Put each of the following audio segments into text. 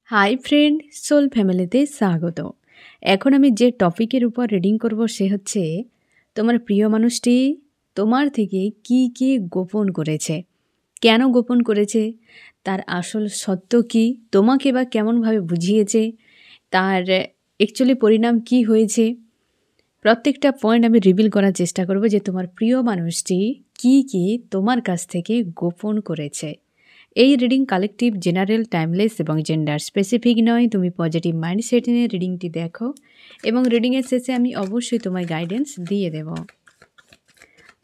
Hi friend, soul ফ্যামিলিতে স্বাগত। এখন আমি যে টপিকের উপর রিডিং করব সে হচ্ছে তোমার প্রিয় মানুষটি তোমার থেকে কি গোপন করেছে, কেন গোপন করেছে, তার আসল সত্য কি, তোমাকে বা কেমনভাবে বুঝিয়েছে, তার অ্যাকচুয়ালি পরিণাম কি হয়েছে। প্রত্যেকটা পয়েন্ট আমি রিভিল করার চেষ্টা করব যে তোমার প্রিয় মানুষটি কি তোমার কাছ থেকে গোপন করেছে। এই রিডিং কালেকটিভ, জেনারেল, টাইমলেস এবং জেন্ডার স্পেসিফিক নয়। তুমি পজিটিভ মাইন্ডসেট নিয়ে রিডিংটি দেখো এবং রিডিংয়ের শেষে আমি অবশ্যই তোমায় গাইডেন্স দিয়ে দেব।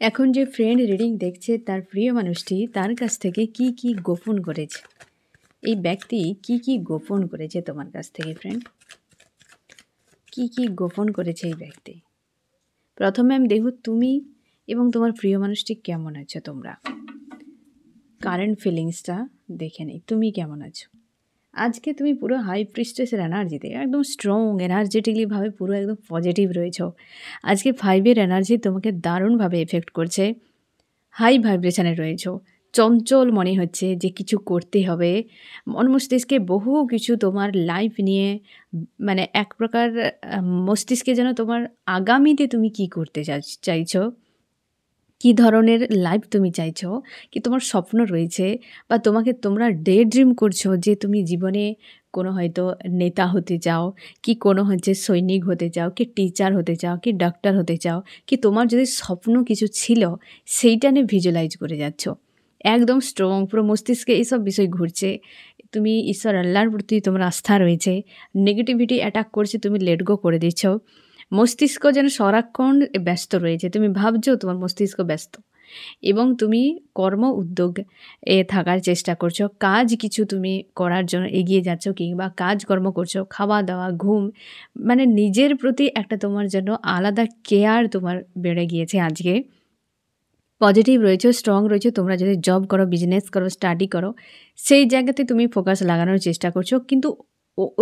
এখন যে ফ্রেন্ড রিডিং দেখছে তার প্রিয় মানুষটি তার কাছ থেকে কি গোপন করেছে, এই ব্যক্তি কি গোপন করেছে তোমার কাছ থেকে ফ্রেন্ড, কি গোপন করেছে এই ব্যক্তি। প্রথমে আমি দেখব তুমি এবং তোমার প্রিয় মানুষটি কেমন আছো। তোমরা কারেন্ট ফিলিংসটা দেখে নেই, তুমি কেমন আছো। আজকে তুমি পুরো হাই প্রিস্টেসের এনার্জিতে একদম স্ট্রং এনার্জেটিকলিভাবে পুরো একদম পজিটিভ রয়েছ। আজকে 5-এর এনার্জি তোমাকে দারুণভাবে এফেক্ট করছে। হাই ভাইব্রেশনে রয়েছ, চঞ্চল মনে হচ্ছে যে কিছু করতে হবে। মন মস্তিষ্কে বহু কিছু তোমার লাইফ নিয়ে, মানে এক প্রকার মস্তিষ্কে যেন তোমার আগামীতে তুমি কি করতে চাইছো, কী ধরনের লাইফ তুমি চাইছো, কি তোমার স্বপ্ন রয়েছে, বা তোমরা ডে ড্রিম করছো যে তুমি জীবনে কোনো হয়তো নেতা হতে চাও, কি কোনো হচ্ছে সৈনিক হতে চাও, কি টিচার হতে চাও, কি ডাক্তার হতে চাও, কি তোমার যদি স্বপ্ন কিছু ছিল সেইটা নিয়ে ভিজুয়ালাইজ করে যাচ্ছ। একদম স্ট্রং পুরো মস্তিষ্কে এইসব বিষয় ঘুরছে। তুমি ঈশ্বর আল্লাহর প্রতি তোমার আস্থা রয়েছে। নেগেটিভিটি অ্যাটাক করছে, তুমি লেট গো করে দিচ্ছ। মস্তিষ্ক যেন সারাক্ষণ ব্যস্ত রয়েছে, তুমি ভাবছো তোমার মস্তিষ্ক ব্যস্ত এবং তুমি কর্ম উদ্যোগ থাকার চেষ্টা করছো। কাজ কিছু তুমি করার জন্য এগিয়ে যাচ্ছ, কিংবা কাজকর্ম করছো, খাওয়া দাওয়া, ঘুম, মানে নিজের প্রতি একটা তোমার জন্য আলাদা কেয়ার তোমার বেড়ে গিয়েছে। আজকে পজিটিভ রয়েছে, স্ট্রং রয়েছে। তোমরা যদি জব করো, বিজনেস করো, স্টাডি করো, সেই জায়গাতে তুমি ফোকাস লাগানোর চেষ্টা করছো, কিন্তু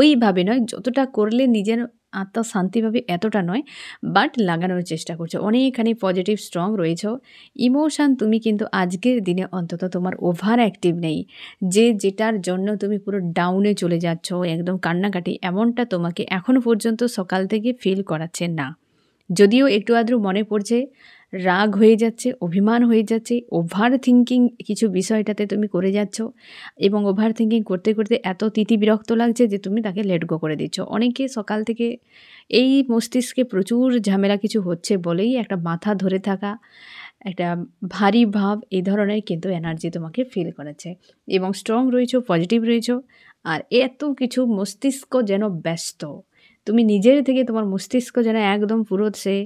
ওইভাবে নয় যতটা করলে নিজের আত্মা শান্তি পাবে এতটা নয়, বাট লাগানোর চেষ্টা করছো। অনেকখানি পজিটিভ স্ট্রং রয়েছে। ইমোশান তুমি কিন্তু আজকের দিনে অন্তত তোমার ওভার অ্যাক্টিভ নেই, যেটার জন্য তুমি পুরো ডাউনে চলে যাচ্ছ, একদম কান্নাকাটি, এমনটা তোমাকে এখনও পর্যন্ত সকাল থেকে ফিল করাচ্ছে না। যদিও একটু আধটু মনে পড়ছে, রাগ হয়ে যাচ্ছে, অভিমান হয়ে যাচ্ছে, ওভার থিঙ্কিং কিছু বিষয়টাতে তুমি করে যাচ্ছ, এবং ওভার থিঙ্কিং করতে করতে এত বিরক্ত লাগছে যে তুমি তাকে লেট গো করে দিচ্ছ। অনেকে সকাল থেকে এই মস্তিষ্কে প্রচুর ঝামেলা কিছু হচ্ছে বলেই একটা মাথা ধরে থাকা, একটা ভারী ভাব, এই ধরনের কিন্তু এনার্জি তোমাকে ফিল করাচ্ছে। এবং স্ট্রং রয়েছো, পজিটিভ রয়েছো, আর এত কিছু মস্তিষ্ক যেন ব্যস্ত। তুমি নিজের থেকে তোমার মস্তিষ্ক যেন একদম পুরো সে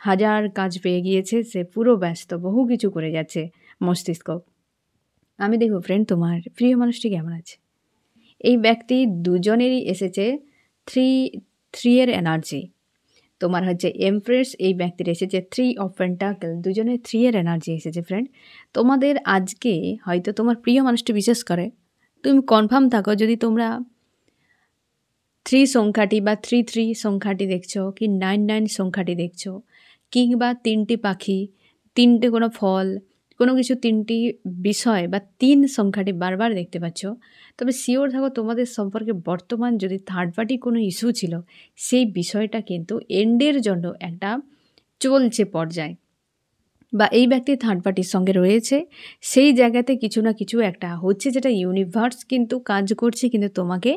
হাজার কাজ পেয়ে গিয়েছে, সে পুরো ব্যস্ত, বহু কিছু করে যাচ্ছে মস্তিষ্ক। আমি দেখো ফ্রেন্ড, তোমার প্রিয় মানুষটি কেমন আছে। এই ব্যক্তি দুজনেরই এসেছে থ্রি-এর এনার্জি। তোমার হচ্ছে এমপ্রেস, এই ব্যক্তির এসেছে 3 অফ পেন্টাকেল, দুজনের 3-এর এনার্জি এসেছে ফ্রেন্ড। তোমাদের আজকে হয়তো তোমার প্রিয় মানুষটি বিশেষ করে, তুমি কনফার্ম থাকো যদি তোমরা 3 সংখ্যাটি বা 3 সংখ্যাটি দেখছো, কি 9 সংখ্যাটি দেখছো, কিংবা 3টি পাখি, 3টে কোনো ফল, কোনো কিছু 3টি বিষয় বা 3 সংখ্যাটি বারবার দেখতে পাচ্ছ, তবে শিওর থাকো তোমাদের সম্পর্কে বর্তমান যদি থার্ড পার্টি কোনো ইস্যু ছিল, সেই বিষয়টা কিন্তু এন্ডের জন্য একটা চলছে পর্যায়, বা এই ব্যক্তি থার্ড পার্টির সঙ্গে রয়েছে, সেই জায়গাতে কিছু না কিছু একটা হচ্ছে, যেটা ইউনিভার্স কিন্তু কাজ করছে। কিন্তু তোমাকে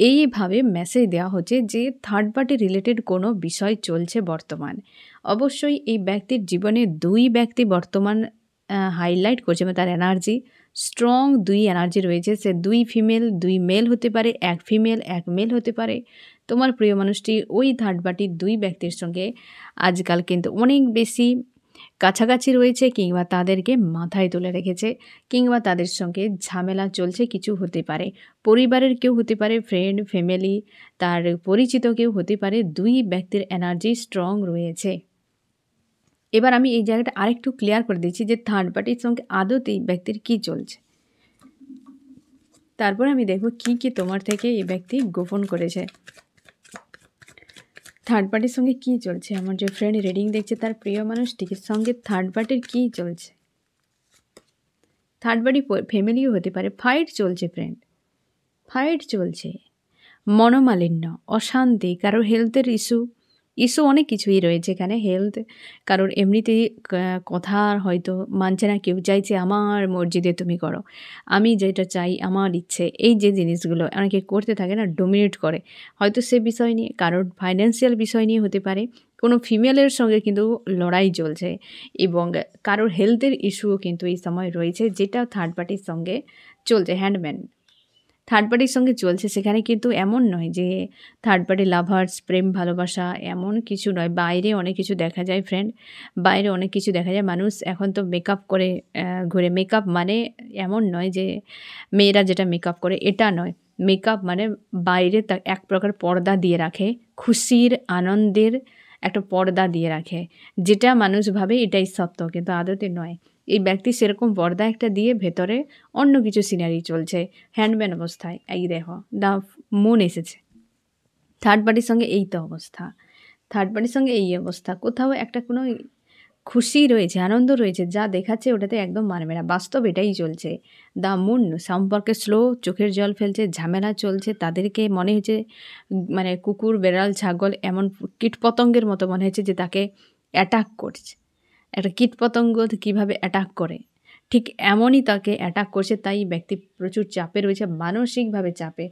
এইভাবে মেসেজ দেওয়া হচ্ছে যে থার্ড পার্টি রিলেটেড কোনো বিষয় চলছে বর্তমান। অবশ্যই এই ব্যক্তির জীবনে 2 ব্যক্তি বর্তমান হাইলাইট করছে, মানে তার এনার্জি স্ট্রং 2 এনার্জি রয়েছে। সে 2 ফিমেল 2 মেল হতে পারে, 1 ফিমেল 1 মেল হতে পারে। তোমার প্রিয় মানুষটি ওই থার্ড পার্টির 2 ব্যক্তির সঙ্গে আজকাল কিন্তু অনেক বেশি কাছাকাছি রয়েছে, কিংবা তাদেরকে মাথায় তুলে রেখেছে, কিংবা তাদের সঙ্গে ঝামেলা চলছে, কিছু হতে পারে। পরিবারের কেউ হতে পারে, ফ্রেন্ড, ফ্যামিলি, তার পরিচিত কেউ হতে পারে। 2 ব্যক্তির এনার্জি স্ট্রং রয়েছে। এবার আমি এই জায়গাটা আরেকটু ক্লিয়ার করে দিচ্ছি যে থার্ড পার্টির সঙ্গে আদতে এই ব্যক্তির কী চলছে। তারপর আমি দেখব কি তোমার থেকে এই ব্যক্তি গোপন করেছে। থার্ড পার্টির সঙ্গে কী চলছে, আমার যে ফ্রেন্ড রিডিং দেখছে তার প্রিয় মানুষটির সঙ্গে থার্ড পার্টির কী চলছে। থার্ড পার্টি ফ্যামিলিও হতে পারে। ফাইট চলছে ফ্রেন্ড, ফাইট চলছে। মনোমালিন্য, অশান্তি, কারোর হেলথের ইস্যু অনেক কিছুই রয়েছে এখানে। হেলথ, কারোর এমনিতেই কথা হয়তো মানছে না, কেউ চাইছে আমার মর্জিতে তুমি করো, আমি যেটা চাই আমার ইচ্ছে, এই যে জিনিসগুলো অনেকে করতে থাকে না, ডোমিনেট করে, হয়তো সে বিষয় নিয়ে, কারোর ফাইন্যান্সিয়াল বিষয় নিয়ে হতে পারে, কোনো ফিমেলের সঙ্গে কিন্তু লড়াই চলছে, এবং কারোর হেলথের ইস্যুও কিন্তু এই সময় রয়েছে, যেটা থার্ড পার্টির সঙ্গে চলছে। হ্যান্ডম্যান থার্ড পার্টির সঙ্গে চলছে, সেখানে কিন্তু এমন নয় যে থার্ড পার্টি লাভার্স, প্রেম ভালোবাসা, এমন কিছু নয়। বাইরে অনেক কিছু দেখা যায় ফ্রেন্ড, বাইরে অনেক কিছু দেখা যায়। মানুষ এখন তো মেকআপ করে ঘুরে। মেকআপ মানে এমন নয় যে মেয়েরা যেটা মেকআপ করে, এটা নয়। মেকআপ মানে বাইরে তা এক প্রকার পর্দা দিয়ে রাখে, খুশির আনন্দের একটা পর্দা দিয়ে রাখে, যেটা মানুষ ভাবে এটাই সত্য, কিন্তু আদতে নয়। এই ব্যক্তি সেরকম পর্দা একটা দিয়ে ভেতরে অন্য কিছু সিনারি চলছে হ্যান্ডম্যান অবস্থায়। এই দেখো দ্য মুন এসেছে। থার্ড পার্টির সঙ্গে এই তো অবস্থা, থার্ড পার্টির সঙ্গে এই অবস্থা। কোথাও একটা কোনো খুশি রয়েছে, আনন্দ রয়েছে, যা দেখাচ্ছে ওটাতে একদম মানবে না। বাস্তব এটাই চলছে। দ্য মুন সম্পর্কে স্লো, চোখের জল ফেলছে, ঝামেলা চলছে, তাদেরকে মনে হচ্ছে মানে কুকুর, বেড়াল, ছাগল, এমন কীটপতঙ্গের মতো মনে হচ্ছে যে তাকে অ্যাটাক করছে। একটা কীটপতঙ্গ কীভাবে অ্যাটাক করে, ঠিক এমনই তাকে অ্যাটাক করছে। তাই ব্যক্তি প্রচুর চাপে রয়েছে, মানসিকভাবে চাপে।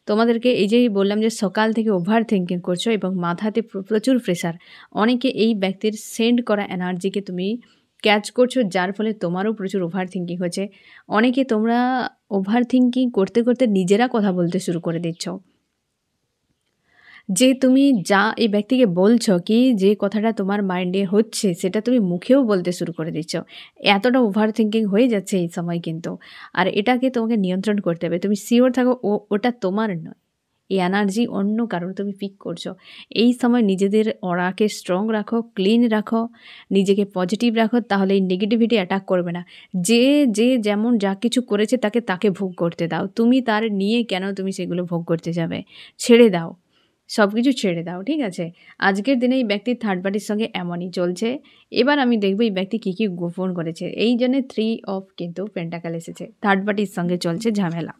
তোমাদেরকে এই যে বললাম যে সকাল থেকে ওভার থিঙ্কিং করছো এবং মাথাতে প্রচুর প্রেশার। অনেকে এই ব্যক্তির সেন্ড করা এনার্জিকে তুমি ক্যাচ করছো, যার ফলে তোমারও প্রচুর ওভার থিঙ্কিং হচ্ছে। অনেকে তোমরা ওভার থিঙ্কিং করতে করতে নিজেরা কথা বলতে শুরু করে দিচ্ছ, যে তুমি যা এই ব্যক্তিকে বলছো, কি যে কথাটা তোমার মাইন্ডে হচ্ছে সেটা তুমি মুখেও বলতে শুরু করে দিচ্ছ। এতটা ওভার থিঙ্কিং হয়ে যাচ্ছে এই সময় কিন্তু। আর এটাকে তোমাকে নিয়ন্ত্রণ করতে হবে। তুমি শিওর থাকো ওটা তোমার নয়, এই এনার্জি অন্য কারোর তুমি পিক করছো। এই সময় নিজেদের অরাকে স্ট্রং রাখো, ক্লিন রাখো, নিজেকে পজিটিভ রাখো, তাহলে এই নেগেটিভিটি অ্যাটাক করবে না। যে যে যেমন যা কিছু করেছে তাকে ভোগ করতে দাও। তুমি তার নিয়ে কেন তুমি সেগুলো ভোগ করতে যাবে? ছেড়ে দাও, সব কিছু ছেড়ে দাও, ঠিক আছে? আজকের দিনে এই ব্যক্তির থার্ড পার্টির সঙ্গে এমনই চলছে। এবার আমি দেখব এই ব্যক্তি কী কী গোপন করেছে। এই জন্যে 3 অফ কিন্তু পেন্টাকেল এসেছে। থার্ড পার্টির সঙ্গে চলছে ঝামেলা।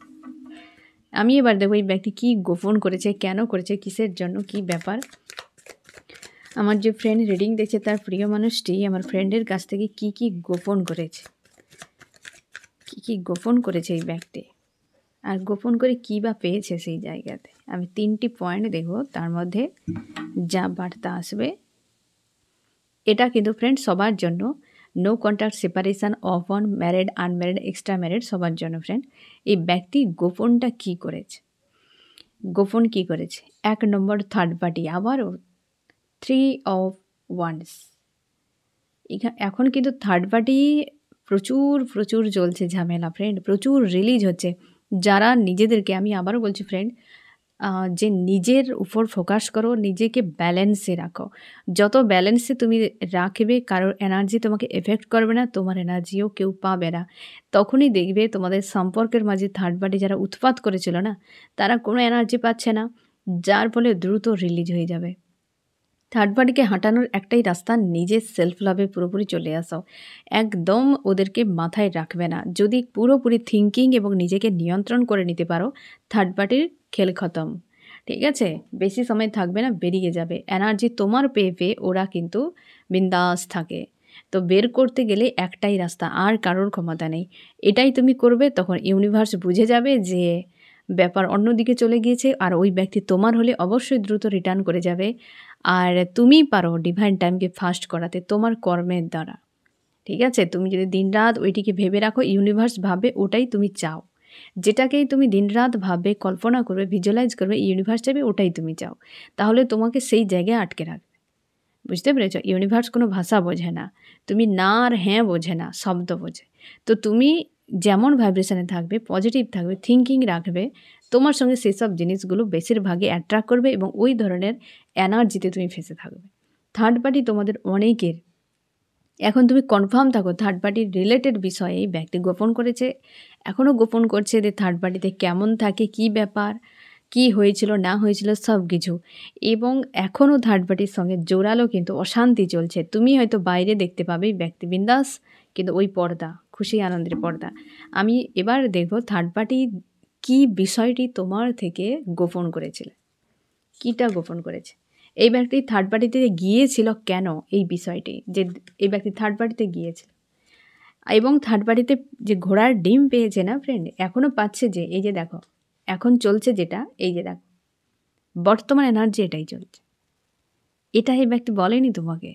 আমি এবার দেখব এই ব্যক্তি কী গোপন করেছে, কেন করেছে, কিসের জন্য, কী ব্যাপার। আমার যে ফ্রেন্ড রিডিং দেখছে তার প্রিয় মানুষটি আমার ফ্রেন্ডের কাছ থেকে কী কী গোপন করেছে, কী কী গোপন করেছে এই ব্যক্তি, আর গোপন করে কী বা পেয়েছে সেই জায়গাতে। আমি 3টি পয়েন্ট দেখব, তার মধ্যে যা বার্তা আসবে। এটা কিন্তু ফ্রেন্ড সবার জন্য, no contact, separation, off on, married, unmarried, extra married, সবার জন্য ফ্রেন্ড। এই ব্যক্তি গোপনটা কী করেছে, গোপন কী করেছে। 1 নম্বর থার্ড পার্টি, আবারও 3 অফ ওয়ান্স। এখন কিন্তু থার্ড পার্টি প্রচুর চলছে ঝামেলা ফ্রেন্ড, প্রচুর রিলিজ হচ্ছে। যারা নিজেদেরকে, আমি আবারও বলছি ফ্রেন্ড, যে নিজের উপর ফোকাস করো, নিজেকে ব্যালেন্সে রাখো। যত ব্যালেন্সে তুমি রাখবে, কারোর এনার্জি তোমাকে এফেক্ট করবে না, তোমার এনার্জিও কেউ পাবে না। তখনই দেখবে তোমাদের সম্পর্কের মাঝে থার্ড পার্টি যারা উৎপাত করেছিল না, তারা কোনো এনার্জি পাচ্ছে না, যার ফলে দ্রুত রিলিজ হয়ে যাবে। থার্ড পার্টিকে হাঁটানোর একটাই রাস্তা, নিজের সেলফ লাভে পুরোপুরি চলে আসো। একদম ওদেরকে মাথায় রাখবে না। যদি পুরোপুরি থিঙ্কিং এবং নিজেকে নিয়ন্ত্রণ করে নিতে পারো, থার্ড পার্টির খেল খতম, ঠিক আছে? বেশি সময় থাকবে না, বেরিয়ে যাবে। এনার্জি তোমার পেয়ে ওরা কিন্তু বিন্দাস থাকে। তো বের করতে গেলে একটাই রাস্তা, আর কারোর ক্ষমতা নেই। এটাই তুমি করবে, তখন ইউনিভার্স বুঝে যাবে যে ব্যাপার অন্যদিকে চলে গিয়েছে, আর ওই ব্যক্তি তোমার হলে অবশ্যই দ্রুত রিটার্ন করে যাবে। আর তুমি পারো ডিভাইন টাইমকে ফাস্ট করাতে তোমার কর্মের দ্বারা, ঠিক আছে? তুমি যদি দিনরাত ওইটিকে ভেবে রাখো, ইউনিভার্স ভাবে ওটাই তুমি চাও। যেটাকেই তুমি দিনরাত ভাবে, কল্পনা করবে, ভিজুয়ালাইজ করবে, ইউনিভার্স চাইবে ওটাই তুমি চাও। তাহলে তোমাকে সেই জায়গায় আটকে রাখবে। বুঝতে পেরেছ? ইউনিভার্স কোনো ভাষা বোঝে না, তুমি না আর হ্যাঁ বোঝে না, শব্দ বোঝে। তো তুমি যেমন ভাইব্রেশনে থাকবে, পজিটিভ থাকবে, থিঙ্কিং রাখবে, তোমার সঙ্গে সেসব জিনিসগুলো বেশিরভাগই অ্যাট্রাক্ট করবে এবং ওই ধরনের এনার্জিতে তুমি ফেসে থাকবে। থার্ড পার্টি তোমাদের অনেকের, এখন তুমি কনফার্ম থাকো থার্ড পার্টির রিলেটেড বিষয়ে এই ব্যক্তি গোপন করেছে, এখনও গোপন করছে যে থার্ড পার্টিতে কেমন থাকে, কি ব্যাপার, কি হয়েছিল না হয়েছিল সব কিছু। এবং এখনও থার্ড পার্টির সঙ্গে জোরালো কিন্তু অশান্তি চলছে। তুমি হয়তো বাইরে দেখতে পাবে ব্যক্তি বিন্দাস, কিন্তু ওই পর্দা, খুশি আনন্দের পর্দা। আমি এবার দেখব থার্ড পার্টি কি বিষয়টি তোমার থেকে গোপন করেছিল, কীটা গোপন করেছে। এই ব্যক্তি থার্ড পার্টিতে গিয়েছিল কেন, এই বিষয়টি যে এই ব্যক্তি থার্ড পার্টিতে গিয়েছিল, এবং থার্ড পার্টিতে যে ঘোড়ার ডিম পেয়েছে না ফ্রেন্ড, এখনও পাচ্ছে, যে এই যে দেখো এখন চলছে যেটা, এই যে দেখো বর্তমান এনার্জি এটাই চলছে। এটা এই ব্যক্তি বলেনি তোমাকে,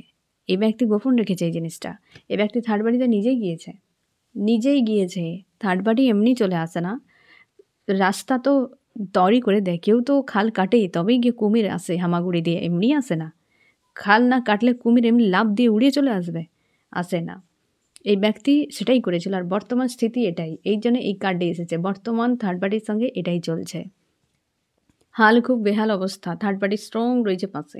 এই ব্যক্তি গোপন রেখেছে এই জিনিসটা। এই ব্যক্তি থার্ড পার্টিতে নিজেই গিয়েছে। থার্ড পার্টি এমনি চলে আসে না, রাস্তা তো তৈরি করে দেয়, কেউ তো খাল কাটেই তবেই গিয়ে কুমির আসে হামাগুড়ি দিয়ে, এমনি আসে না। খাল না কাটলে কুমির এমনি লাফ দিয়ে উড়িয়ে চলে আসে না। এই ব্যক্তি সেটাই করেছিল, আর বর্তমান স্থিতি এটাই, এই জন্য এই কার্ডে এসেছে। বর্তমান থার্ড পার্টির সঙ্গে এটাই চলছে, হাল খুব বেহাল অবস্থা। থার্ড পার্টি স্ট্রং রয়েছে পাশে,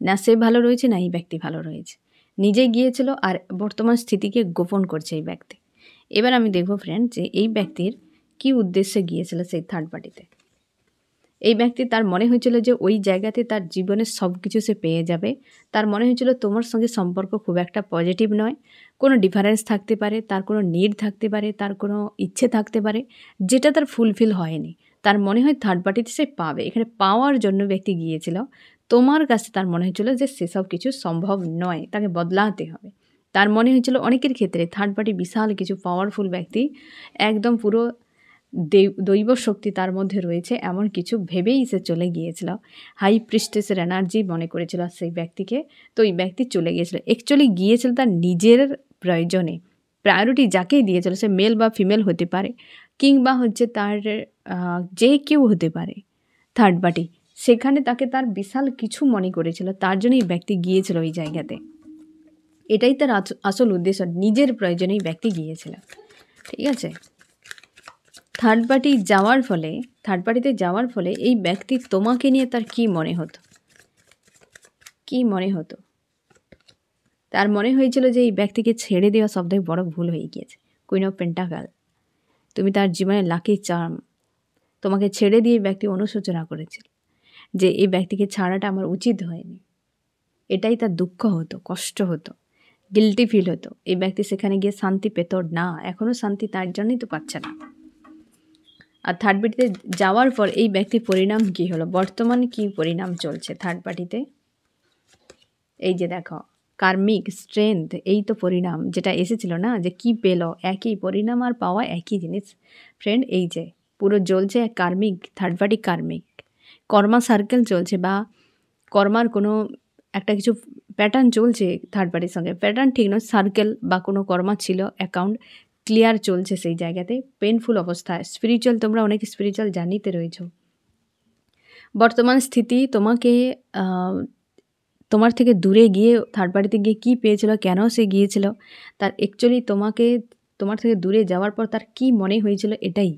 না সে ভালো রয়েছে না এই ব্যক্তি ভালো রয়েছে, নিজে গিয়েছিল আর বর্তমান স্থিতিকে গোপন করছে এই ব্যক্তি। এবার আমি দেখব ফ্রেন্ড যে এই ব্যক্তির কি উদ্দেশ্যে গিয়েছিল সেই থার্ড পার্টিতে। এই ব্যক্তি, তার মনে হয়েছিল যে ওই জায়গাতে তার জীবনের সব কিছু সে পেয়ে যাবে। তার মনে হয়েছিল তোমার সঙ্গে সম্পর্ক খুব একটা পজিটিভ নয়, কোনো ডিফারেন্স থাকতে পারে, তার কোনো নিড থাকতে পারে, তার কোনো ইচ্ছে থাকতে পারে যেটা তার ফুলফিল হয়নি। তার মনে হয় থার্ড পার্টিতে সে পাবে, এখানে পাওয়ার জন্য ব্যক্তি গিয়েছিল। তোমার কাছে তার মনে হয়েছিল যে সেসব কিছু সম্ভব নয়, তাকে বদলাতে হবে। তার মনে হয়েছিল অনেকের ক্ষেত্রে থার্ড পার্টি বিশাল কিছু পাওয়ারফুল ব্যক্তি, একদম পুরো দৈব শক্তি তার মধ্যে রয়েছে এমন কিছু ভেবেই সে চলে গিয়েছিল। হাই প্রিস্টেসের এনার্জি মনে করেছিল সেই ব্যক্তিকে, তো এই ব্যক্তি চলে গিয়েছিল। অ্যাকচুয়ালি গিয়েছিল তার নিজের প্রয়োজনে, প্রায়োরিটি যাকেই দিয়েছিল, সে মেল বা ফিমেল হতে পারে, কিংবা হচ্ছে তার যে কেউ হতে পারে থার্ড পার্টি, সেখানে তাকে তার বিশাল কিছু মনে করেছিল, তার জন্য এই ব্যক্তি গিয়েছিল ওই জায়গাতে। এটাই তার আসল উদ্দেশ্য, নিজের প্রয়োজনেই ব্যক্তি গিয়েছিল। ঠিক আছে, থার্ড পার্টিতে যাওয়ার ফলে এই ব্যক্তি তোমাকে নিয়ে তার কি মনে হতো, তার মনে হয়েছিল যে এই ব্যক্তিকে ছেড়ে দেওয়া সবথেকে বড় ভুল হয়ে গিয়েছে। কুইন অফ পেন্টাকাল, তুমি তার জীবনের লাকি চার্ম, তোমাকে ছেড়ে দিয়ে এই ব্যক্তি অনুশোচনা করেছিল যে এই ব্যক্তিকে ছাড়াটা আমার উচিত হয়নি। এটাই তার দুঃখ হতো, কষ্ট হতো, গিল্টি ফিল হতো। এই ব্যক্তি সেখানে গিয়ে শান্তি পেত না, এখনও শান্তি তার জন্যই তো পাচ্ছে না। আর থার্ড পার্টিতে যাওয়ার পর এই ব্যক্তির পরিণাম কী হলো, বর্তমানে কী পরিণাম চলছে থার্ড পার্টিতে, এই যে দেখো কার্মিক স্ট্রেংথ, এই তো পরিণাম যেটা এসেছিল না, যে কি পেল, একই পরিণাম আর পাওয়া একই জিনিস ফ্রেন্ড। এই যে পুরো জ্বলছে কার্মিক, থার্ড পার্টি কার্মিক কর্মা সার্কেল চলছে, বা কর্মার কোনো একটা কিছু প্যাটার্ন চলছে থার্ড পার্টির সঙ্গে। প্যাটার্ন ঠিক নয়, সার্কেল বা কোনো কর্মা ছিল, অ্যাকাউন্ট ক্লিয়ার চলছে সেই জায়গাতে, পেনফুল অবস্থায়। স্পিরিচুয়াল, তোমরা অনেক স্পিরিচুয়াল জার্নিতে রয়েছো। বর্তমান স্থিতি তোমাকে তোমার থেকে দূরে গিয়ে থার্ড পার্টিতে গিয়ে কী পেয়েছিল, কেন সে গিয়েছিল, তার অ্যাকচুয়ালি তোমার থেকে দূরে যাওয়ার পর তার কি মনে হয়েছিল, এটাই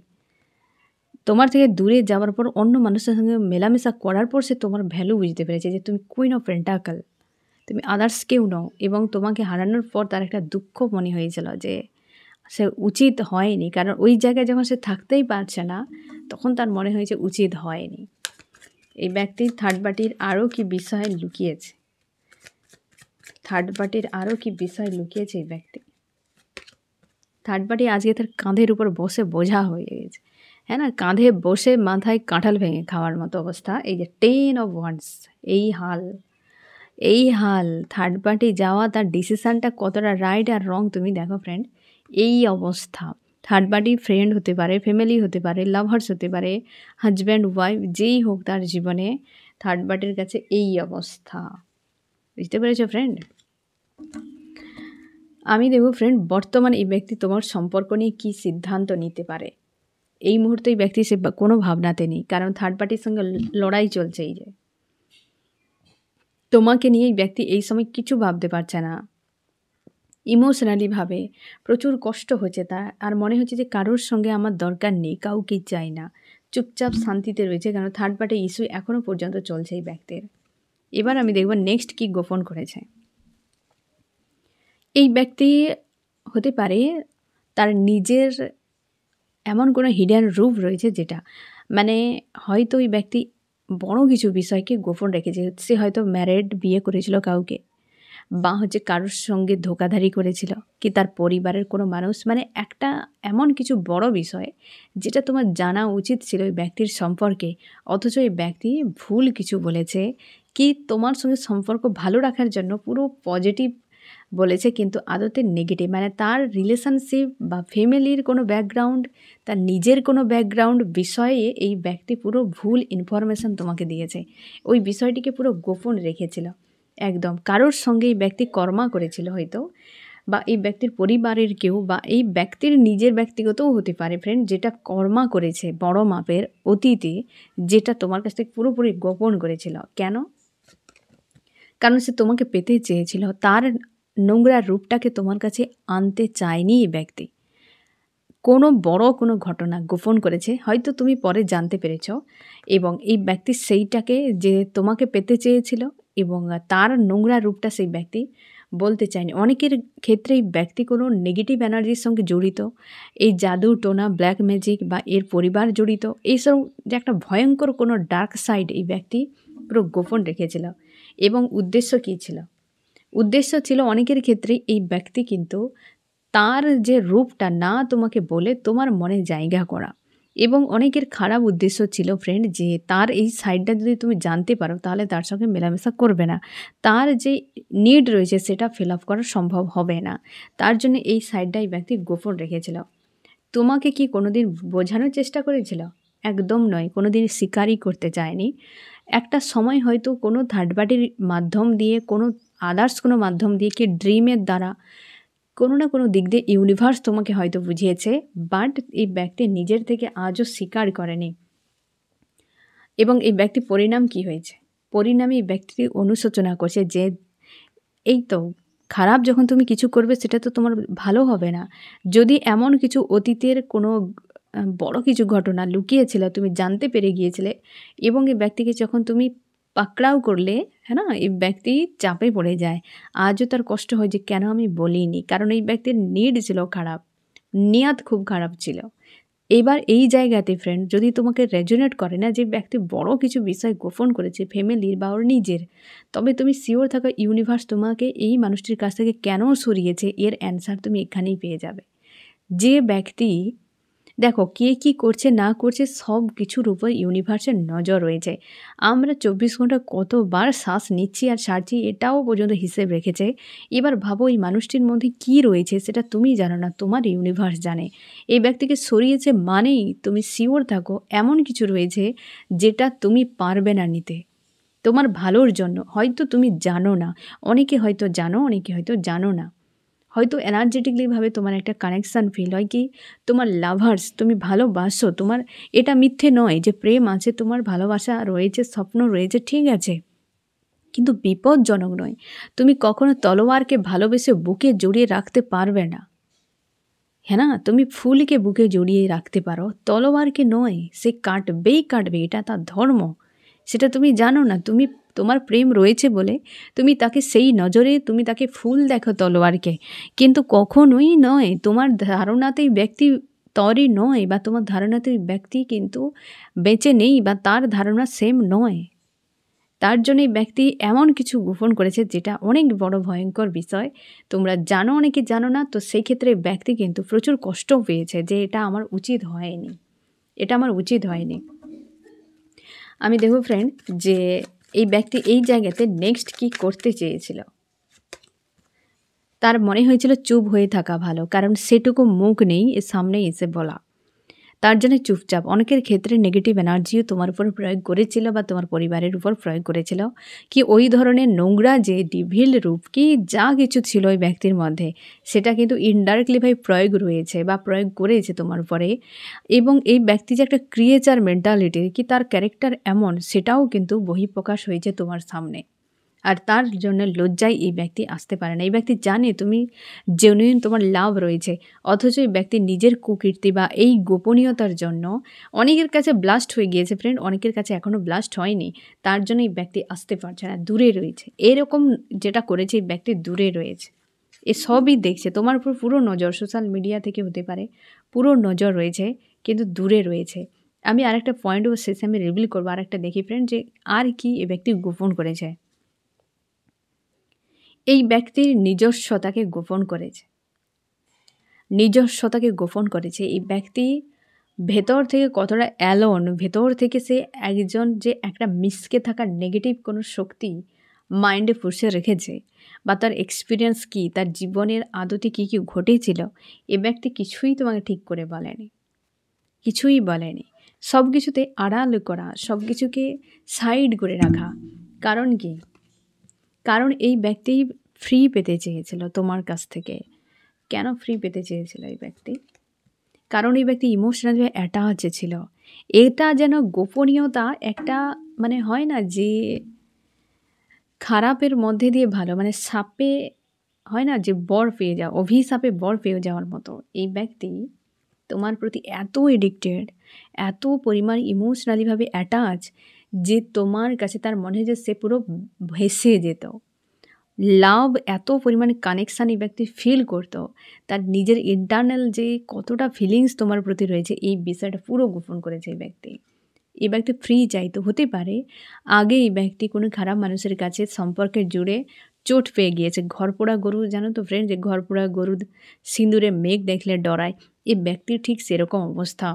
তোমার থেকে দূরে যাওয়ার পর অন্য মানুষের সঙ্গে মেলামেশা করার পর সে তোমার ভ্যালু বুঝতে পেরেছে, যে তুমি কুইন অফ পেন্টাকল, তুমি আদার্স কেউ নও। এবং তোমাকে হারানোর পর তার একটা দুঃখ মনে হয়েছিল যে সে উচিত হয়নি, কারণ ওই জায়গায় যখন সে থাকতেই পারছে না, তখন তার মনে হয়েছে উচিত হয়নি। এই ব্যক্তির থার্ড পার্টির আরও কি বিষয় লুকিয়েছে, এই ব্যক্তি থার্ড পার্টি আজকে তার কাঁধের উপর বসে বোঝা হয়ে গেছে, হ্যাঁ না, কাঁধে বসে মাথায় কাঁঠাল ভেঙে খাওয়ার মতো অবস্থা। এই যে 10 অফ ওয়ান্ডস, এই হাল থার্ড পার্টি যাওয়া, তার ডিসিশানটা কতটা রাইট আর রং তুমি দেখো ফ্রেন্ড। এই অবস্থা, থার্ড পার্টি ফ্রেন্ড হতে পারে, ফ্যামিলি হতে পারে, লাভার্স হতে পারে, হাজব্যান্ড ওয়াইফ, যেই হোক তার জীবনে থার্ড পার্টির কাছে এই অবস্থা। বুঝতে পেরেছো ফ্রেন্ড? আমি দেখব ফ্রেন্ড বর্তমান এই ব্যক্তি তোমার সম্পর্ক নিয়ে কী সিদ্ধান্ত নিতে পারে। এই মুহূর্তে এই ব্যক্তি সে কোনো ভাবনাতে নেই, কারণ থার্ড পার্টির সঙ্গে লড়াই চলছে। এই যে তোমাকে নিয়ে এই ব্যক্তি এই সময় কিছু ভাবতে পারছে না, ইমোশনালি ভাবে প্রচুর কষ্ট হচ্ছে তার, আর মনে হচ্ছে যে কারোর সঙ্গে আমার দরকার নেই, কাউকে চাই না, চুপচাপ শান্তিতে রয়েছে, কারণ থার্ড পার্টি ইস্যু এখনও পর্যন্ত চলছে এই ব্যক্তির। এবার আমি দেখব নেক্সট কি গোপন করেছে। এই ব্যক্তি হতে পারে তার নিজের এমন কোনো হিডেন রূপ রয়েছে, যেটা মানে হয়তো ওই ব্যক্তি বড় কিছু বিষয়কে গোপন রেখেছে। সে হয়তো ম্যারেড, বিয়ে করেছিল কাউকে, বা হচ্ছে কারোর সঙ্গে ধোঁকাধারি করেছিল, কি তার পরিবারের কোনো মানুষ, মানে একটা এমন কিছু বড় বিষয় যেটা তোমার জানা উচিত ছিল ওই ব্যক্তির সম্পর্কে, অথচ এই ব্যক্তি ভুল কিছু বলেছে, কি তোমার সঙ্গে সম্পর্ক ভালো রাখার জন্য পুরো পজিটিভ বলেছে, কিন্তু আদতে নেগেটিভ, মানে তার রিলেশনশিপ বা ফ্যামিলির কোনো ব্যাকগ্রাউন্ড, তার নিজের কোনো ব্যাকগ্রাউন্ড বিষয়ে এই ব্যক্তি পুরো ভুল ইনফরমেশন তোমাকে দিয়েছে। ওই বিষয়টিকে পুরো গোপন রেখেছিল একদম। কারোর সঙ্গে এই ব্যক্তি কর্মা করেছিল হয়তো, বা এই ব্যক্তির পরিবারের কেউ, বা এই ব্যক্তির নিজের ব্যক্তিগতও হতে পারে ফ্রেন্ড, যেটা কর্মা করেছে বড় মাপের অতীতে, যেটা তোমার কাছ থেকে পুরোপুরি গোপন করেছিল। কেন? কারণ সে তোমাকে পেতে চেয়েছিল, তার নোংরা রূপটাকে তোমার কাছে আনতে চায়নি এই ব্যক্তি। কোনো বড় কোনো ঘটনা গোপন করেছে, হয়তো তুমি পরে জানতে পেরেছ, এবং এই ব্যক্তি সেইটাকে যে তোমাকে পেতে চেয়েছিল এবং তার নোংরা রূপটা সেই ব্যক্তি বলতে চায়নি। অনেকের ক্ষেত্রে এই ব্যক্তি কোনো নেগেটিভ এনার্জির সঙ্গে জড়িত, এই জাদু টোনা ব্ল্যাক ম্যাজিক বা এর পরিবার জড়িত, এইসব যে একটা ভয়ঙ্কর কোনো ডার্ক সাইড এই ব্যক্তি পুরো গোপন রেখেছিল। এবং উদ্দেশ্য কী ছিল? উদ্দেশ্য ছিল অনেকের ক্ষেত্রেই এই ব্যক্তি কিন্তু তার যে রূপটা না তোমাকে বলে তোমার মনে জায়গা করা, এবং অনেকের খারাপ উদ্দেশ্য ছিল ফ্রেন্ড, যে তার এই সাইডটা যদি তুমি জানতে পারো তাহলে তার সঙ্গে মেলামেশা করবে না, তার যে নিড রয়েছে সেটা ফিল আপ করা সম্ভব হবে না, তার জন্য এই সাইডটা এই ব্যক্তি গোপন রেখেছিল। তোমাকে কি কোনোদিন বোঝানোর চেষ্টা করেছিল? একদম নয়, কোনোদিন স্বীকারই করতে চায়নি। একটা সময় হয়তো কোনো থার্ড পার্টির মাধ্যম দিয়ে, কোনো আদার্স কোনো মাধ্যম দিয়ে, কি ড্রিমের দ্বারা, কোনো না কোনো দিক দিয়ে ইউনিভার্স তোমাকে হয়তো বুঝিয়েছে, বাট এই ব্যক্তি নিজের থেকে আজও স্বীকার করেনি। এবং এই ব্যক্তি পরিণাম কি হয়েছে? পরিণামে এই ব্যক্তিটি অনুশোচনা করছে যে এই তো খারাপ যখন তুমি কিছু করবে সেটা তো তোমার ভালো হবে না। যদি এমন কিছু অতীতের কোনো বড় কিছু ঘটনা লুকিয়েছিল, তুমি জানতে পেরে গিয়েছিলে, এবং এই ব্যক্তিকে যখন তুমি পাকড়াও করলে, হ্যাঁ না, এই ব্যক্তি চাপে পড়ে যায়। আজও তার কষ্ট হয় যে কেন আমি বলিনি, কারণ এই ব্যক্তির নিড ছিল খারাপ, নিয়াত খুব খারাপ ছিল। এবার এই জায়গাতে ফ্রেন্ড যদি তোমাকে রেজোনেট করে না, যে ব্যক্তি বড় কিছু বিষয় গোপন করেছে ফ্যামিলির বা ওর নিজের, তবে তুমি শিওর থাকো ইউনিভার্স তোমাকে এই মানুষটির কাছ থেকে কেন সরিয়েছে এর অ্যান্সার তুমি এখানেই পেয়ে যাবে। যে ব্যক্তি, দেখো কে কী করছে না করছে সব কিছুর উপর ইউনিভার্সের নজর রয়েছে। আমরা 24 ঘন্টা কতবার শ্বাস নিচ্ছি আর ছাড়ছি এটাও পর্যন্ত হিসেব রেখেছে। এবার ভাবো এই মানুষটির মধ্যে কী রয়েছে সেটা তুমি জানো না, তোমার ইউনিভার্স জানে। এই ব্যক্তিকে সরিয়েছে মানেই তুমি শিওর থাকো এমন কিছু রয়েছে যেটা তুমি পারবে না নিতে, তোমার ভালোর জন্য। হয়তো তুমি জানো না, অনেকে হয়তো জানো, অনেকে হয়তো জানো না। হয়তো এনার্জেটিকলিভাবে তোমার একটা কানেকশান ফিল হয়, কি তোমার লাভার্স, তুমি ভালোবাসো, তোমার এটা মিথ্যে নয় যে প্রেম আছে, তোমার ভালোবাসা রয়েছে, স্বপ্ন রয়েছে, ঠিক আছে, কিন্তু বিপজ্জনক নয়। তুমি কখনো তলোয়ারকে ভালোবেসে বুকে জড়িয়ে রাখতে পারবে না, হ্যাঁ না? তুমি ফুলকে বুকে জড়িয়ে রাখতে পারো, তলোয়ারকে নয়। সে কাটবেই কাটবে, এটা তার ধর্ম, সেটা তুমি জানো না। তুমি তোমার প্রেম রয়েছে বলে তুমি তাকে সেই নজরে তুমি তাকে ফুল দেখো তলোয়ারকে, কিন্তু কখনোই নয় তোমার ধারণাতেই ব্যক্তি তরই নয়, বা তোমার ধারণাতেই ব্যক্তি কিন্তু বেঁচে নেই, বা তার ধারণা সেম নয়। তার জন্যই ব্যক্তি এমন কিছু গোপন করেছে যেটা অনেক বড় ভয়ঙ্কর বিষয়। তোমরা জানো, অনেকে জানো না, তো সেই ক্ষেত্রে ব্যক্তি কিন্তু প্রচুর কষ্টও পেয়েছে যে এটা আমার উচিত হয়নি, এটা আমার উচিত হয়নি। আমি দেখব ফ্রেন্ড যে এই ব্যক্তি এই জায়গাতে নেক্সট কি করতে চেয়েছিল। তার মনে হয়েছিল চুপ হয়ে থাকা ভালো, কারণ সেটুকু মুখ নেই এর সামনে এসে বলা, তার জন্য চুপচাপ। অনেকের ক্ষেত্রে নেগেটিভ এনার্জিও তোমার উপর প্রয়োগ করেছিল বা তোমার পরিবারের উপর প্রয়োগ করেছিল, কি ওই ধরনের নোংরা যে ডিভিল রূপ কি যা কিছু ছিল ওই ব্যক্তির মধ্যে, সেটা কিন্তু ইনডাইরেক্টলিভাবে প্রয়োগ রয়েছে বা প্রয়োগ করেছে তোমার উপরে। এবং এই ব্যক্তি যে একটা ক্রিয়েচার মেন্টালিটির, কি তার ক্যারেক্টার এমন, সেটাও কিন্তু বহিঃপ্রকাশ হয়েছে তোমার সামনে। আর তার জন্য লজ্জায় এই ব্যক্তি আসতে পারে না। এই ব্যক্তি জানে তুমি জেনুইন, তোমার লাভ রয়েছে, অথচ এই ব্যক্তি নিজের কুকীর্তি বা এই গোপনীয়তার জন্য অনেকের কাছে ব্লাস্ট হয়ে গিয়েছে ফ্রেন্ড, অনেকের কাছে এখনও ব্লাস্ট হয়নি, তার জন্য এই ব্যক্তি আসতে পারছে না, দূরে রয়েছে। এরকম যেটা করেছে এই ব্যক্তি দূরে রয়েছে, এ সবই দেখছে, তোমার উপর পুরো নজর, সোশ্যাল মিডিয়া থেকে হতে পারে, পুরো নজর রয়েছে, কিন্তু দূরে রয়েছে। আমি আরেকটা পয়েন্ট ও শেষে আমি রিভিল করবো, আরেকটা দেখি ফ্রেন্ড যে আর কি এ ব্যক্তি গোপন করেছে। এই ব্যক্তির নিজস্বতাকে গোপন করেছে, নিজস্বতাকে গোপন করেছে। এই ব্যক্তি ভেতর থেকে কতটা অ্যালোন, ভেতর থেকে সে একজন যে একটা মিশকে থাকা নেগেটিভ কোনো শক্তি মাইন্ডে পুষে রেখেছে, বা তার এক্সপিরিয়েন্স কী, তার জীবনের আদতে কী কী ঘটেছিল, এ ব্যক্তি কিছুই তোমাকে ঠিক করে বলেনি, কিছুই বলেনি। সব কিছুতে আড়াল করা, সব কিছুকে সাইড করে রাখা। কারণ কি? কারণ এই ব্যক্তি ফ্রি পেতে চেয়েছিল তোমার কাছ থেকে। কেন ফ্রি পেতে চেয়েছিল এই ব্যক্তি? কারণ এই ব্যক্তি ইমোশনালি অ্যাটাচ ছিল। এটা যেন গোপনীয়তা একটা, মানে হয় না যে খারাপের মধ্যে দিয়ে ভালো, মানে সাপে হয় না যে বর পেয়ে যাওয়া, অভিশাপে বর পেয়ে যাওয়ার মতো। এই ব্যক্তি তোমার প্রতি এত এডিক্টেড, এত পরিমাণ ইমোশনালিভাবে অ্যাটাচ, যে তোমার কাছে তার মনে হয় যে সে পুরো ভেসে যেত। লাভ, এত পরিমাণে কানেকশান এই ব্যক্তি ফিল করতো। তার নিজের ইন্টারনাল যে কতটা ফিলিংস তোমার প্রতি রয়েছে, এই বিষয়টা পুরো গোপন করেছে এই ব্যক্তি। এই ব্যক্তি ফ্রি চাইতো। হতে পারে আগে এই ব্যক্তি কোনো খারাপ মানুষের কাছে সম্পর্কে জুড়ে চোট পেয়ে গিয়েছে। ঘরপোড়া গরু, জানো তো ফ্রেন্ড, যে ঘরপোড়া গরু সিঁদুরে মেঘ দেখলে ডরায়, এই ব্যক্তির ঠিক সেরকম অবস্থা।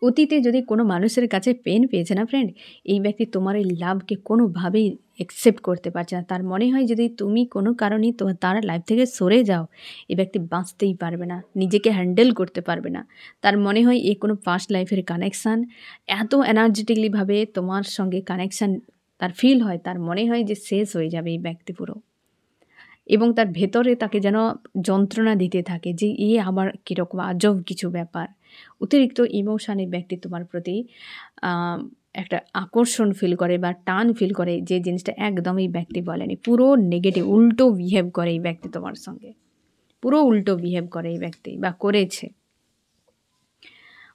অতীতে যদি কোনো মানুষের কাছে পেন পেয়েছে না ফ্রেন্ড, এই ব্যক্তি তোমার এই লাভকে কোনোভাবেই অ্যাকসেপ্ট করতে পারছে না। তার মনে হয় যদি তুমি কোনো কারণেই তার লাইফ থেকে সরে যাও, এই ব্যক্তি বাঁচতেই পারবে না, নিজেকে হ্যান্ডেল করতে পারবে না। তার মনে হয় এ কোনো পাস্ট লাইফের কানেকশান, এত এনার্জেটিকলিভাবে তোমার সঙ্গে কানেকশান তার ফিল হয়, তার মনে হয় যে শেষ হয়ে যাবে এই ব্যক্তি পুরো। এবং তার ভেতরে তাকে যেন যন্ত্রণা দিতে থাকে যে আবার কীরকম আজব কিছু ব্যাপার। অতিরিক্ত ইমোশানে ব্যক্তি তোমার প্রতি একটা আকর্ষণ ফিল করে বা টান ফিল করে, যে জিনিসটা একদমই ব্যক্তি বলেনি। পুরো নেগেটিভ, উল্টো বিহেভ করে এই ব্যক্তি তোমার সঙ্গে, পুরো উল্টো বিহেভ করে এই ব্যক্তি, বা করেছে,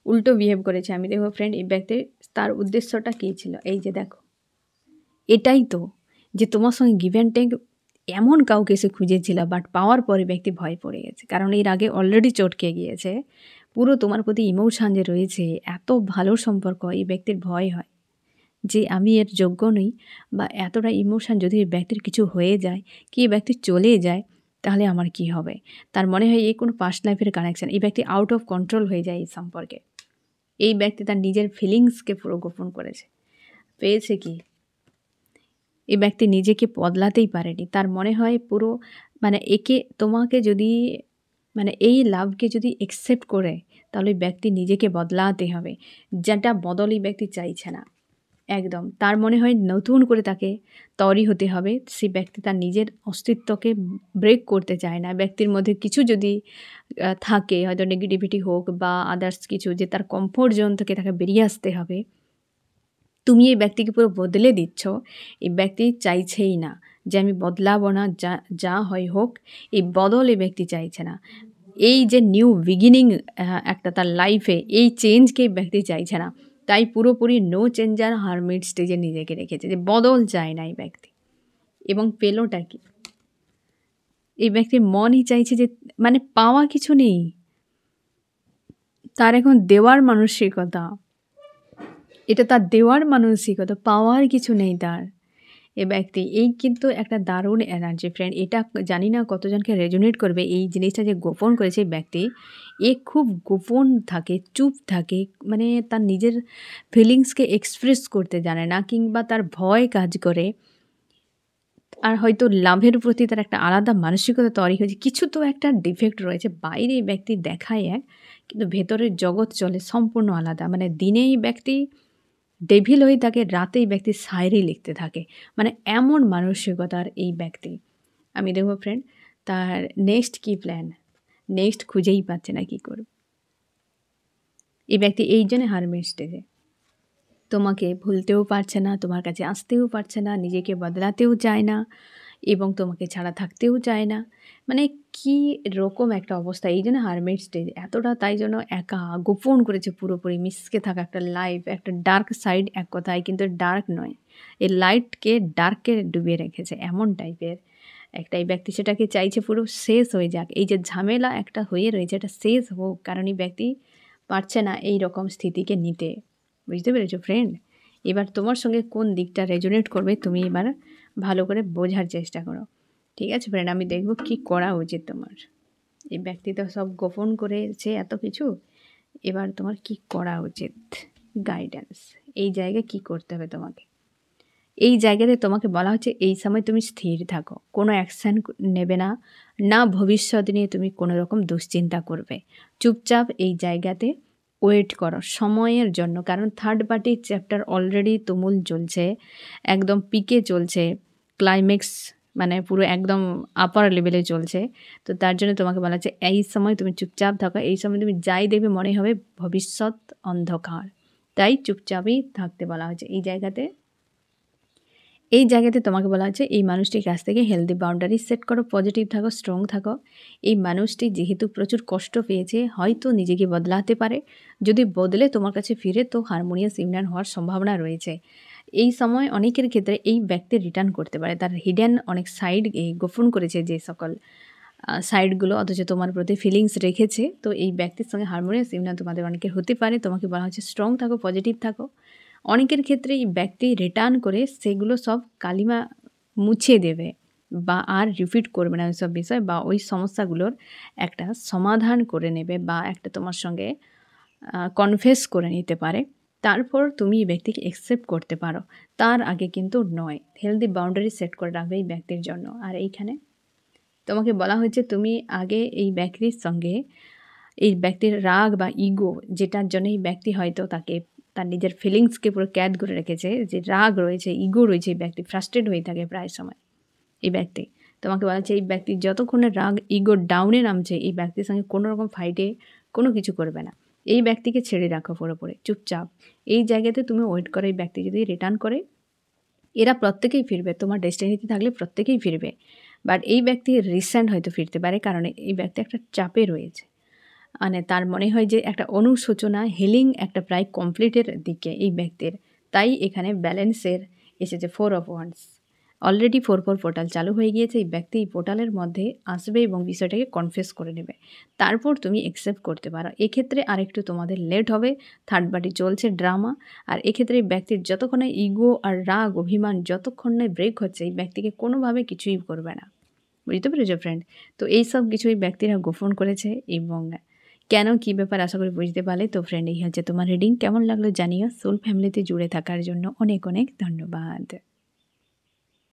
উল্টো বিহেভ করেছে। আমি দেখো ফ্রেন্ড, এই ব্যক্তির তার উদ্দেশ্যটা কী ছিল, এই যে দেখো, এটাই তো, যে তোমার সঙ্গে গিভ অ্যান্ড টেক এমন কাউকে সে খুঁজেছিল, বাট পাওয়ার পরে ব্যক্তি ভয় পড়ে গেছে। কারণ এর আগে অলরেডি চটকে গিয়েছে। পুরো তোমার প্রতি ইমোশান যে রয়েছে, এত ভালো সম্পর্ক, এই ব্যক্তির ভয় হয় যে আমি এর যোগ্য নই, বা এতটা ইমোশান যদি এই ব্যক্তির কিছু হয়ে যায়, কি এই ব্যক্তি চলে যায়, তাহলে আমার কি হবে। তার মনে হয় এই কোনো পাস্ট লাইফের কানেকশান, এই ব্যক্তি আউট অফ কন্ট্রোল হয়ে যায় এই সম্পর্কে। এই ব্যক্তি তার নিজের ফিলিংসকে পুরো গোপন করেছে। পেয়েছে কি? এই ব্যক্তি নিজেকে বদলাতেই পারেনি। তার মনে হয় পুরো, মানে তোমাকে যদি, মানে এই লাভকে যদি অ্যাকসেপ্ট করে, তাহলে ওই ব্যক্তি নিজেকে বদলাতে হবে। যেটা বদল এই ব্যক্তি চাইছে না একদম। তার মনে হয় নতুন করে তাকে তৈরি হতে হবে। সেই ব্যক্তি তার নিজের অস্তিত্বকে ব্রেক করতে চায় না। ব্যক্তির মধ্যে কিছু যদি থাকে, হয়তো নেগেটিভিটি হোক বা আদার্স কিছু, যে তার কমফোর্ট জোন থেকে তাকে বেরিয়ে আসতে হবে। তুমি এই ব্যক্তিকে পুরো বদলে দিচ্ছ। এই ব্যক্তি চাইছেই না যে আমি বদলাবো না, যা হয় হোক। এই বদল এই ব্যক্তি চাইছে না। এই যে নিউ বিগিনিং একটা তার লাইফে, এই চেঞ্জকে এই ব্যক্তি চাইছে না। তাই পুরোপুরি নো চেঞ্জ আর হারমিট স্টেজে নিজেকে রেখেছে, যে বদল চায় না এই ব্যক্তি। এবং পেলোটা কি? এই ব্যক্তির মনই চাইছে যে, মানে পাওয়া কিছু নেই, তার এখন দেওয়ার মানসিকতা। এটা তার দেওয়ার মানসিকতা, পাওয়ার কিছু নেই তার। এ ব্যক্তি এই কিন্তু একটা দারুণ এনার্জি ফ্রেন্ড। এটা জানি না কতজনকে রেজোনেট করবে। এই জিনিসটা যে গোপন করেছে এই ব্যক্তি, এ খুব গোপন থাকে, চুপ থাকে, মানে তার নিজের ফিলিংসকে এক্সপ্রেস করতে জানে না, কিংবা তার ভয় কাজ করে। আর হয়তো লাভের প্রতি তার একটা আলাদা মানসিকতা তৈরি হয়েছে। কিছু তো একটা ডিফেক্ট রয়েছে। বাইরে এই ব্যক্তি দেখায় এক, কিন্তু ভেতরের জগৎ চলে সম্পূর্ণ আলাদা। মানে দিনে এই ব্যক্তি ডেভিল হয়ে থাকে, রাতে এই ব্যক্তি শায়েরি লিখতে থাকে। মানে এমন মানসিকতার এই ব্যক্তি। আমি দেখবো ফ্রেন্ড, তার নেক্সট কী প্ল্যান, নেক্সট খুঁজেই পাচ্ছে না কী করবে। এই ব্যক্তি এই জন্যে হারমিট স্টেজে। তোমাকে ভুলতেও পারছে না, তোমার কাছে আসতেও পারছে না, নিজেকে বদলাতেও চায় না, এবং তোমাকে ছাড়া থাকতেও চায় না। মানে কী রকম একটা অবস্থা। এই জন্য হারমিট স্টেজ এতটা, তাই জন্য একা গোপন করেছে পুরোপুরি মিশকে থাকা একটা লাইফ, একটা ডার্ক সাইড এক কথায়, কিন্তু ডার্ক নয়, এই লাইটকে ডার্ককে ডুবিয়ে রেখেছে এমন টাইপের একটা এই ব্যক্তি। সেটাকে চাইছে পুরো শেষ হয়ে যাক। এই যে ঝামেলা একটা হয়ে রয়েছে, এটা শেষ হোক, কারণ এই ব্যক্তি পারছে না এই রকম স্থিতিকে নিতে। বুঝতে পেরেছো ফ্রেন্ড? এবার তোমার সঙ্গে কোন দিকটা রেজোনেট করবে, তুমি এবার ভালো করে বোঝার চেষ্টা করো। ঠিক আছে ফ্রেন্ড, আমি দেখব কি করা উচিত তোমার। এই ব্যক্তি তো সব গোপন করেছে এত কিছু, এবার তোমার কি করা উচিত, গাইডেন্স। এই জায়গায় কি করতে হবে তোমাকে? এই জায়গাতে তোমাকে বলা হচ্ছে এই সময় তুমি স্থির থাকো, কোনো অ্যাকশান নেবে না, না ভবিষ্যৎ নিয়ে তুমি কোনো রকম দুশ্চিন্তা করবে। চুপচাপ এই জায়গাতে ওয়েট করো সময়ের জন্য, কারণ থার্ড পার্টির চ্যাপ্টার অলরেডি তুমুল চলছে, একদম পিকে চলছে, ক্লাইম্যাক্স মানে পুরো একদম আপার লেভেলে চলছে। তো তার জন্য তোমাকে বলা হচ্ছে এই সময় তুমি চুপচাপ থাকো, এই সময় তুমি যাই দেখবে মনে হবে ভবিষ্যৎ অন্ধকার, তাই চুপচাপই থাকতে বলা হচ্ছে এই জায়গাতে। এই জায়গাতে তোমাকে বলা হচ্ছে এই মানুষটির কাছ থেকে হেলদি বাউন্ডারি সেট করো, পজিটিভ থাকো, স্ট্রং থাকো। এই মানুষটি যেহেতু প্রচুর কষ্ট পেয়েছে, হয়তো নিজেকে বদলাতে পারে, যদি বদলে তোমার কাছে ফিরে তো হারমোনিয়াস ইউনিয়ন হওয়ার সম্ভাবনা রয়েছে। এই সময় অনেকের ক্ষেত্রে এই ব্যক্তি রিটার্ন করতে পারে, তার হিডেন অনেক সাইড গোপন করেছে যে সকল সাইডগুলো, অথচ তোমার প্রতি ফিলিংস রেখেছে। তো এই ব্যক্তির সঙ্গে হারমোনিয়াস ইউনিয়ন তোমাদের অনেকের হতে পারে। তোমাকে বলা হচ্ছে স্ট্রং থাকো, পজিটিভ থাকো। অনেকের ক্ষেত্রে এই ব্যক্তি রিটার্ন করে সেগুলো সব কালিমা মুছে দেবে বা আর রিপিট করবে না ওইসব বিষয়, বা ওই সমস্যাগুলোর একটা সমাধান করে নেবে, বা একটা তোমার সঙ্গে কনফেস করে নিতে পারে। তারপর তুমি এই ব্যক্তিকে অ্যাকসেপ্ট করতে পারো, তার আগে কিন্তু নয়। হেলদি বাউন্ডারি সেট করে রাখবে এই ব্যক্তির জন্য। আর এইখানে তোমাকে বলা হয়েছে তুমি আগে এই ব্যক্তির সঙ্গে, এই ব্যক্তির রাগ বা ইগো, যেটার জন্য এই ব্যক্তি হয়তো তাকে তার নিজের ফিলিংসকে পুরো ক্যাদ করে রেখেছে, যে রাগ রয়েছে, ইগো রয়েছে, এই ব্যক্তি ফ্রাস্ট্রেট হয়ে থাকে প্রায় সময়। এই ব্যক্তি তোমাকে বলা হচ্ছে এই ব্যক্তি যতক্ষণে রাগ ইগো ডাউনে নামছে, এই ব্যক্তির সঙ্গে কোনো রকম ফাইটে কোনো কিছু করবে না। এই ব্যক্তিকে ছেড়ে রাখো পুরোপুরি চুপচাপ। এই জায়গাতে তুমি ওয়েট করো, এই ব্যক্তি যদি রিটার্ন করে, এরা প্রত্যেকেই ফিরবে, তোমার ডেস্টিনিতে থাকলে প্রত্যেকেই ফিরবে। বাট এই ব্যক্তি রিসেন্ট হয়তো ফিরতে পারে, কারণ এই ব্যক্তি একটা চাপে রয়েছে। মানে তার মনে হয় যে একটা অনুশোচনা, হিলিং একটা প্রায় কমপ্লিটের দিকে এই ব্যক্তির। তাই এখানে ব্যালেন্সের এসেছে 4 অফ ওয়ান্ডস। অলরেডি 4 পোর্টাল চালু হয়ে গিয়েছে, এই ব্যক্তি এই পোর্টালের মধ্যে আসবে এবং বিষয়টাকে কনফেস করে নেবে। তারপর তুমি অ্যাকসেপ্ট করতে পারো। এক্ষেত্রে আরেকটু তোমাদের লেট হবে, থার্ড পার্টি চলছে ড্রামা। আর এক্ষেত্রে এই ব্যক্তির যতক্ষণে ইগো আর রাগ অভিমান যতক্ষণ না ব্রেক হচ্ছে, এই ব্যক্তিকে কোনোভাবে কিছুই করবে না। বুঝতে পেরেছো ফ্রেন্ড? তো এইসব কিছু এই ব্যক্তিরা গোপন করেছে, এবং কেন কী ব্যাপার আশা করি বুঝতে পারলে। তো ফ্রেন্ড, এই হচ্ছে তোমার রিডিং। কেমন লাগলো জানিও। সোল ফ্যামিলিতে জুড়ে থাকার জন্য অনেক অনেক ধন্যবাদ।